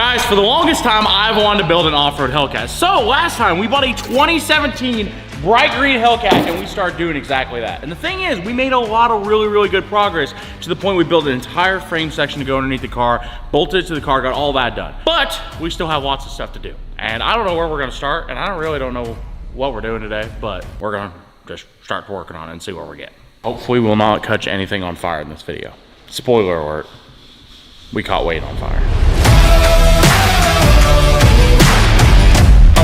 Guys, for the longest time, I've wanted to build an off-road Hellcat. So last time, we bought a 2017 bright green Hellcat, and we started doing exactly that. And the thing is, we made a lot of really good progress to the point we built an entire frame section to go underneath the car, bolted it to the car, got all that done. But we still have lots of stuff to do. And I don't know where we're gonna start, and I don't know what we're doing today, but we're gonna just start working on it and see where we get. Hopefully we'll not catch anything on fire in this video. Spoiler alert, we caught Wade on fire.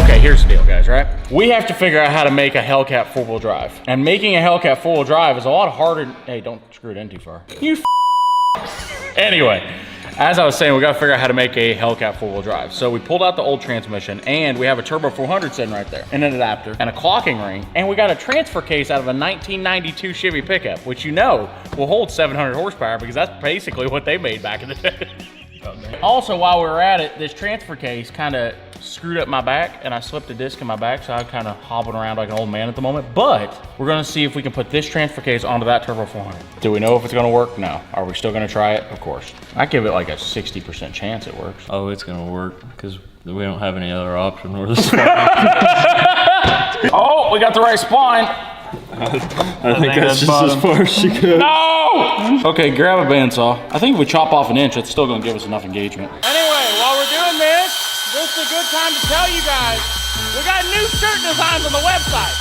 Okay, here's the deal, guys, right? We have to figure out how to make a Hellcat four-wheel drive. And making a Hellcat four-wheel drive is a lot harder. Hey, don't screw it in too far. You Anyway, as I was saying, we gotta figure out how to make a Hellcat four-wheel drive. So we pulled out the old transmission, and we have a Turbo 400 sitting right there, and an adapter, and a clocking ring, and we got a transfer case out of a 1992 Chevy pickup, which you know will hold 700 horsepower because that's basically what they made back in the day. Also, while we were at it, this transfer case kind of screwed up my back, and I slipped a disc in my back, so I'm kind of hobbling around like an old man at the moment. But we're gonna see if we can put this transfer case onto that Turbo 400. Do we know if it's gonna work? No. Are we still gonna try it? Of course. I give it like a 60% chance it works. Oh, it's gonna work because we don't have any other option. We're the Oh, we got the right spline. I think that's just as far as she could. No! Okay, grab a bandsaw. I think if we chop off an inch, it's still gonna give us enough engagement. Anyway, while we're doing this is a good time to tell you guys, we got new shirt designs on the website.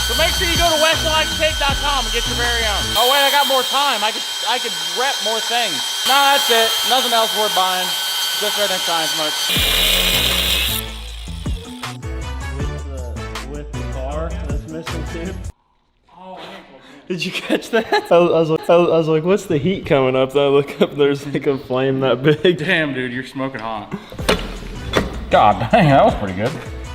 So make sure you go to westenlightcake.com and get your very own. Oh wait, I got more time. I could rep more things. No, that's it. Nothing else worth buying. Just right next time, much. With the car that's missing too. Oh, did you catch that? I was like, what's the heat coming up? Then I look up, there's like a flame that big. Damn, dude, you're smoking hot. God dang, that was pretty good.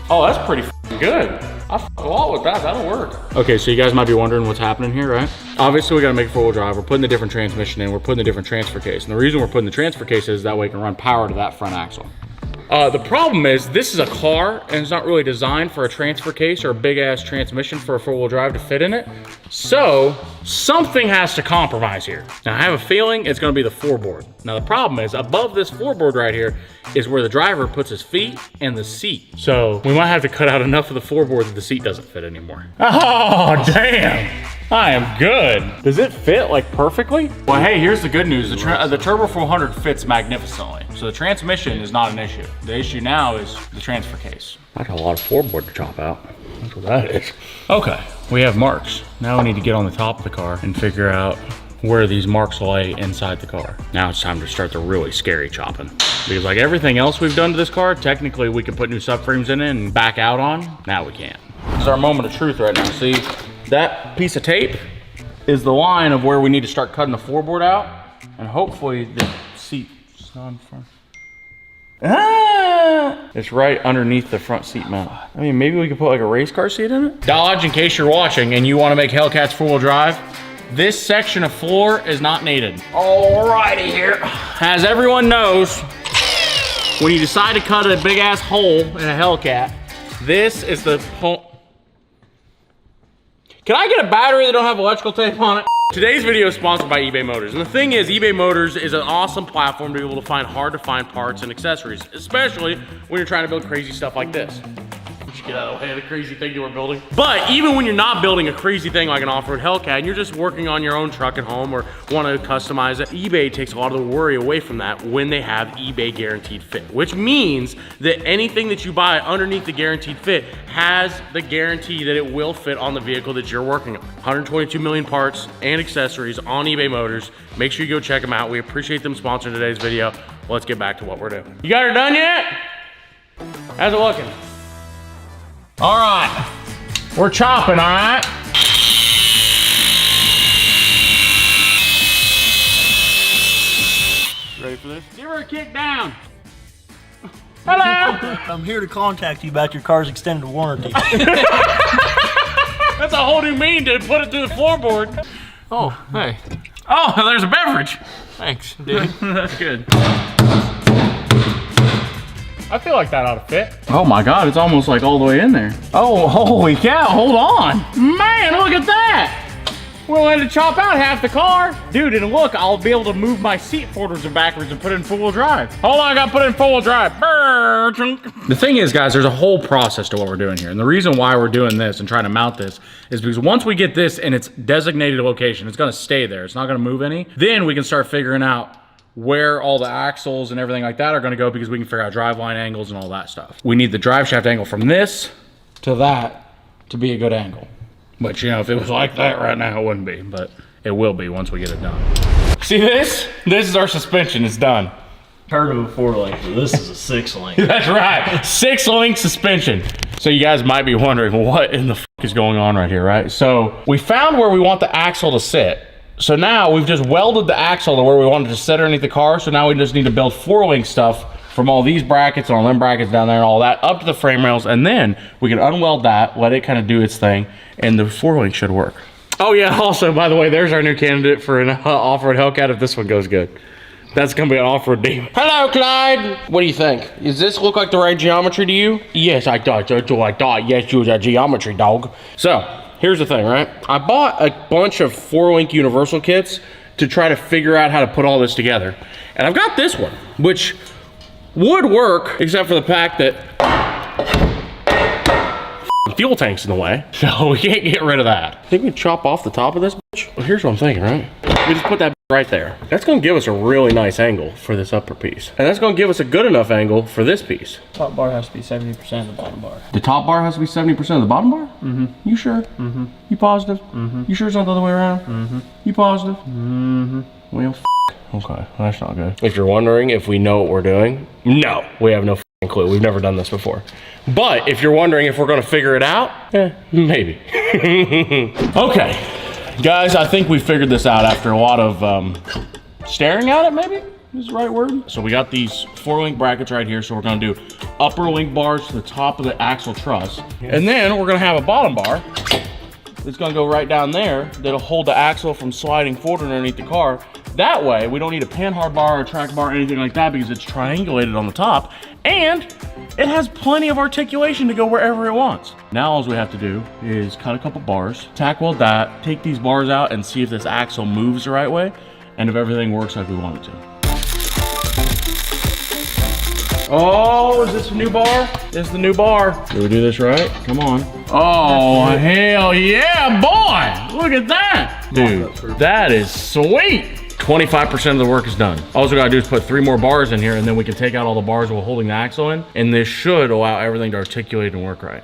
Oh, that's pretty good. I fuck a lot with that, that'll work. Okay, so you guys might be wondering what's happening here, right? Obviously, we gotta make a four-wheel drive. We're putting the different transmission in, we're putting the different transfer case. And the reason we're putting the transfer case is that way we can run power to that front axle. The problem is, this is a car, and it's not really designed for a transfer case or a big-ass transmission for a four-wheel drive to fit in it. So, something has to compromise here. Now, I have a feeling it's gonna be the floorboard. Now, the problem is, above this floorboard right here is where the driver puts his feet and the seat. So, we might have to cut out enough of the floorboard that the seat doesn't fit anymore. Oh, damn! I am good. Does it fit like perfectly? Well, hey, here's the good news. The Turbo 400 fits magnificently. So the transmission is not an issue. The issue now is the transfer case. I got a lot of floorboard to chop out. That's what that is. Okay, we have marks. Now we need to get on the top of the car and figure out where these marks lay inside the car. Now it's time to start the really scary chopping. Because like everything else we've done to this car, technically we can put new subframes in it and back out on. Now we can't. This is our moment of truth right now. See? That piece of tape is the line of where we need to start cutting the floorboard out, and hopefully the seat's not in front. Ah! It's right underneath the front seat mount. I mean, maybe we could put like a race car seat in it? Dodge, in case you're watching and you want to make Hellcats four-wheel drive, this section of floor is not needed. Alrighty here. As everyone knows, when you decide to cut a big-ass hole in a Hellcat, this is the hole. Can I get a battery that don't have electrical tape on it? Today's video is sponsored by eBay Motors. And the thing is, eBay Motors is an awesome platform to be able to find hard to find parts and accessories, especially when you're trying to build crazy stuff like this. Just get out of the way of the crazy thing you were building. But even when you're not building a crazy thing like an off-road Hellcat and you're just working on your own truck at home or want to customize it, eBay takes a lot of the worry away from that when they have eBay Guaranteed Fit, which means that anything that you buy underneath the Guaranteed Fit has the guarantee that it will fit on the vehicle that you're working on. 122 million parts and accessories on eBay Motors. Make sure you go check them out. We appreciate them sponsoring today's video. Let's get back to what we're doing. You got her done yet? How's it looking? All right, we're chopping, all right? Ready for this? Give her a kick down. Hello. I'm here to contact you about your car's extended warranty. That's a whole new meaning to put it through the floorboard. Oh, hey. Oh, there's a beverage. Thanks, dude. That's good. I feel like that ought to fit. Oh my God, it's almost like all the way in there. Oh, holy cow, hold on. Man, look at that. willing to chop out half the car. Dude, and look, I'll be able to move my seat forwards and backwards and put it in four-wheel drive. Hold on, I gotta put it in four-wheel drive. The thing is, guys, there's a whole process to what we're doing here. And the reason why we're doing this and trying to mount this is because once we get this in its designated location, it's gonna stay there. It's not gonna move any. Then we can start figuring out where all the axles and everything like that are gonna go, because we can figure out driveline angles and all that stuff. We need the drive shaft angle from this to that to be a good angle. But you know, if it was like that right now, it wouldn't be, but it will be once we get it done. See this? This is our suspension, it's done. Heard of a 4-link, but this is a 6-link. That's right, 6-link suspension. So you guys might be wondering what in the f is going on right here, right? So we found where we want the axle to sit. So now we've just welded the axle to where we wanted to sit underneath the car. So now we just need to build 4-link stuff from all these brackets and all them brackets down there and all that up to the frame rails, and then we can unweld that, let it kind of do its thing, and the 4-link should work. Oh yeah, also, by the way, there's our new candidate for an off-road Hellcat if this one goes good. That's gonna be an off-road demon. Hello, Clyde. What do you think? Does this look like the right geometry to you? Yes, I thought so too. I thought, yes, you was a geometry dog. So, here's the thing, right? I bought a bunch of 4-link universal kits to try to figure out how to put all this together. And I've got this one, which would work, except for the fact that fuel tank's in the way, so we can't get rid of that. I think we chop off the top of this bitch. Well, here's what I'm thinking, right? We just put that right there. That's gonna give us a really nice angle for this upper piece. And that's gonna give us a good enough angle for this piece. Top bar has to be 70% of the bottom bar. The top bar has to be 70% of the bottom bar? Mm-hmm. You sure? Mm-hmm. You positive? Mm-hmm. You sure it's not the other way around? Mm-hmm. You positive? Mm-hmm. Well, okay, that's not good. If you're wondering if we know what we're doing, no, we have no clue. We've never done this before. But if you're wondering if we're gonna figure it out, maybe. Okay, guys, I think we figured this out after a lot of staring at it, maybe is the right word. So we got these 4-link brackets right here. So we're gonna do upper link bars to the top of the axle truss. And then we're gonna have a bottom bar that's gonna go right down there that'll hold the axle from sliding forward underneath the car. That way, we don't need a panhard bar or a track bar or anything like that, because it's triangulated on the top, and it has plenty of articulation to go wherever it wants. Now all we have to do is cut a couple bars, tack weld that, take these bars out, and see if this axle moves the right way, and if everything works like we want it to. Oh, is this a new bar? This is the new bar. Did we do this right? Come on. Oh, hell yeah, boy! Look at that! Dude, that is sweet! 25% of the work is done. All we gotta do is put 3 more bars in here, and then we can take out all the bars while holding the axle in, and this should allow everything to articulate and work right.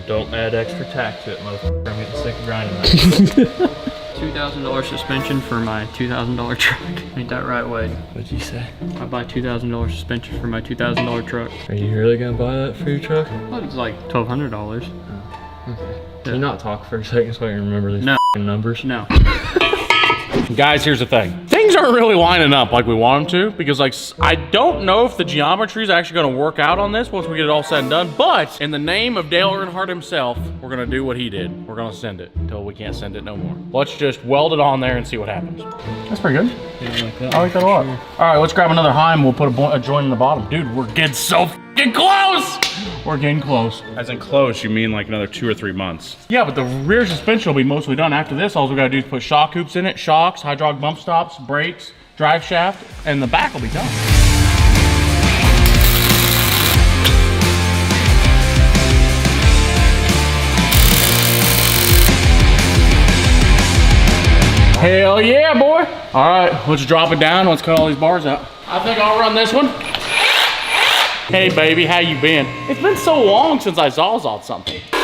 Don't add extra tack to it, motherfucker. I'm getting sick of grinding that. $2,000 suspension for my $2,000 truck. Ain't that right, Wade? What'd you say? I buy $2,000 suspension for my $2,000 truck. Are you really gonna buy that for your truck? Well, it's like $1,200. Okay. Can you not talk for a second so I can remember these numbers? No. Guys, here's the thing. Things aren't really lining up like we want them to, because like, I don't know if the geometry is actually gonna work out on this once we get it all said and done, but in the name of Dale Earnhardt himself, we're gonna do what he did. We're gonna send it until we can't send it no more. Let's just weld it on there and see what happens. That's pretty good. I like that a lot. All right, let's grab another Heim. We'll put a joint in the bottom. Dude, we're getting so f***ing close. We're getting close. As in close, you mean like another 2 or 3 months? Yeah, but the rear suspension will be mostly done. After this, all we gotta do is put shock hoops in it, shocks, hydraulic bump stops, brakes, drive shaft, and the back will be done. Hell yeah, boy. All right, let's drop it down. Let's cut all these bars out. I think I'll run this one. Hey baby, how you been? It's been so long since I sawzalled something. What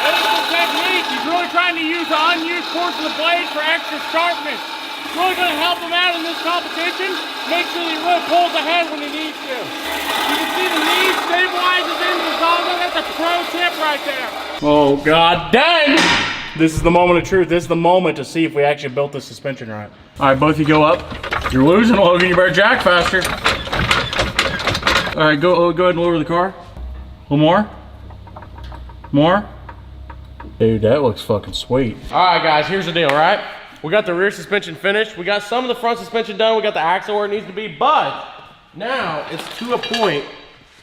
is the technique? He's really trying to use the unused portion of the blade for extra sharpness. It's really gonna help him out in this competition. Make sure that he really pulls ahead when he needs to. You can see the knee stabilizes into the sawzall. That's a pro tip right there. Oh God dang! This is the moment of truth. This is the moment to see if we actually built the suspension right. All right, both of you go up. You're losing, Logan. You better jack faster. All right, go ahead and lower the car. A little more. More. Dude, that looks fucking sweet. All right, guys, here's the deal, right? We got the rear suspension finished. We got some of the front suspension done. We got the axle where it needs to be, but now it's to a point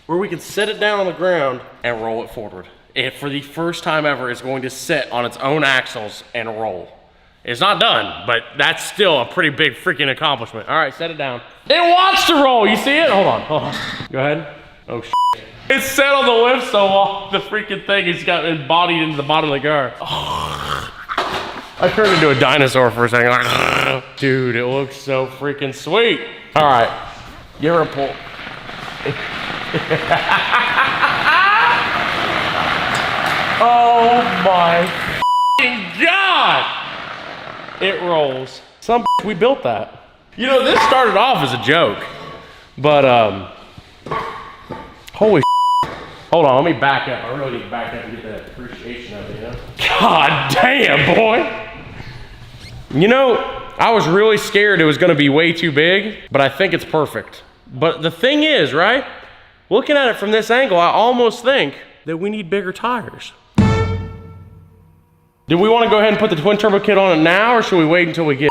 where we can set it down on the ground and roll it forward. it for the first time ever is going to sit on its own axles and roll. It's not done, but that's still a pretty big freaking accomplishment. All right, set it down. It wants to roll, you see it? Hold on. Go ahead. Oh, shit. It's set on the lift so long, the freaking thing has got embodied into the bottom of the car. I turned into a dinosaur for a second. Dude, it looks so freaking sweet. All right, give her a pull. Oh my God! It rolls. We built that. You know, this started off as a joke, but holy hold on, let me back up. I really need to back up and get that appreciation of it, you know? God damn, boy! You know, I was really scared it was gonna be way too big, but I think it's perfect. But the thing is, right? Looking at it from this angle, I almost think that we need bigger tires. Do we want to go ahead and put the twin turbo kit on it now, or should we wait until we get